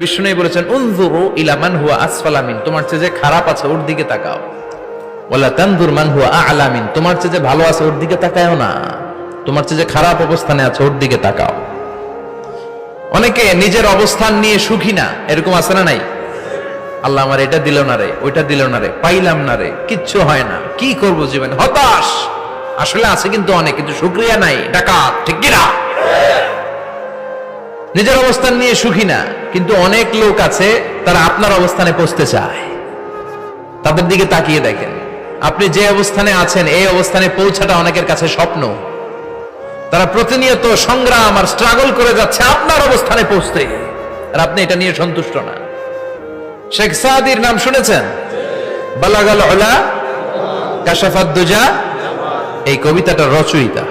বিষ্ণু বলেছেন উনজুরু ইলা মান হুয়া আসফালা মিন, তোমার চেয়ে যে খারাপ আছে ওর দিকে তাকাও। ওয়ালা তানজুর মান হুয়া আ'লা মিন, তোমার চেয়ে যে ভালো আছে ওর দিকে তাকায়ও না, তোমার চেয়ে যে খারাপ অবস্থানে আছে ওর দিকে তাকাও। অনেকে নিজের অবস্থান নিয়ে সুখী না, এরকম আছে না নাই? আল্লাহ আমার এটা দিল না রে, ওইটা দিল না রে, পাইলাম না রে, কিচ্ছু হয় না, কি করব জীবনে, হতাশ। আসলে আছে কিন্তু অনেক, কিন্তু শুকরিয়া নাই, ডাকাত, ঠিক কি না? নিজের অবস্থান নিয়ে সুখী না, কিন্তু অনেক লোক আছে তারা আপনার অবস্থানে পৌঁছতে চায়। তাদের দিকে তাকিয়ে দেখেন, আপনি যে অবস্থানে আছেন এই অবস্থানে পৌঁছাটা অনেকের কাছে স্বপ্ন। তারা প্রতিনিয়ত সংগ্রাম আর স্ট্রাগল করে যাচ্ছে আপনার অবস্থানে পৌঁছতে, আর আপনি এটা নিয়ে সন্তুষ্ট না। শেখ সাদির নাম শুনেছেন? বালাগাল উলা কাশাফাদ দুজা, এই কবিতাটার রচয়িতা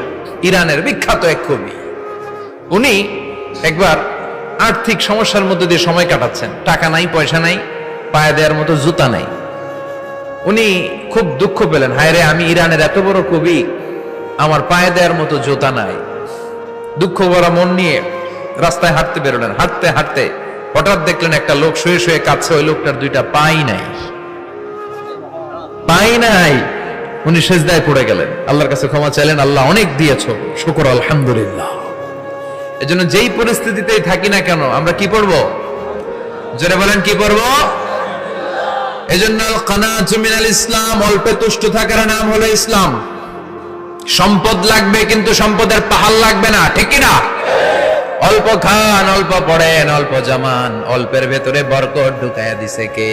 ইরানের বিখ্যাত এক কবি। উনি একবার আর্থিক সমস্যার মধ্যে দিয়ে সময় কাটাচ্ছেন, টাকা নাই, পয়সা নাই, পায়ে দেওয়ার মতো জুতা নাই। উনি খুব দুঃখ পেলেন, হায় রে, আমি ইরানের এত বড় কবি, আমার পায়ে দেওয়ার মতো জুতা নাই। দুঃখ ভরা মন নিয়ে রাস্তায় হাঁটতে বেরোলেন। হাঁটতে হাঁটতে হঠাৎ দেখলেন একটা লোক শুয়ে শুয়ে কাঁদছে, ওই লোকটার দুইটা পাই নাই, পাই নাই। উনি সেজদায় পড়ে গেলেন, আল্লাহর কাছে ক্ষমা চাইলেন, আল্লাহ অনেক দিয়েছো, শুকর আলহামদুলিল্লাহ। এজন্য যেই পরিস্থিতিতেই থাকি না কেন আমরা কি পড়বো? জোরে বলেন, কি পড়বো? এজন্য কানাতু মিনাল ইসলাম, অল্পে তুষ্ট থাকার নাম হলো ইসলাম। সম্পদ লাগবে কিন্তু সম্পদের পাহাড় লাগবে না, ঠিক কি না? অল্প খান, অল্প পড়েন, অল্প জামান, অল্পের ভেতরে বরকত ঢুকায়া দিছে কে?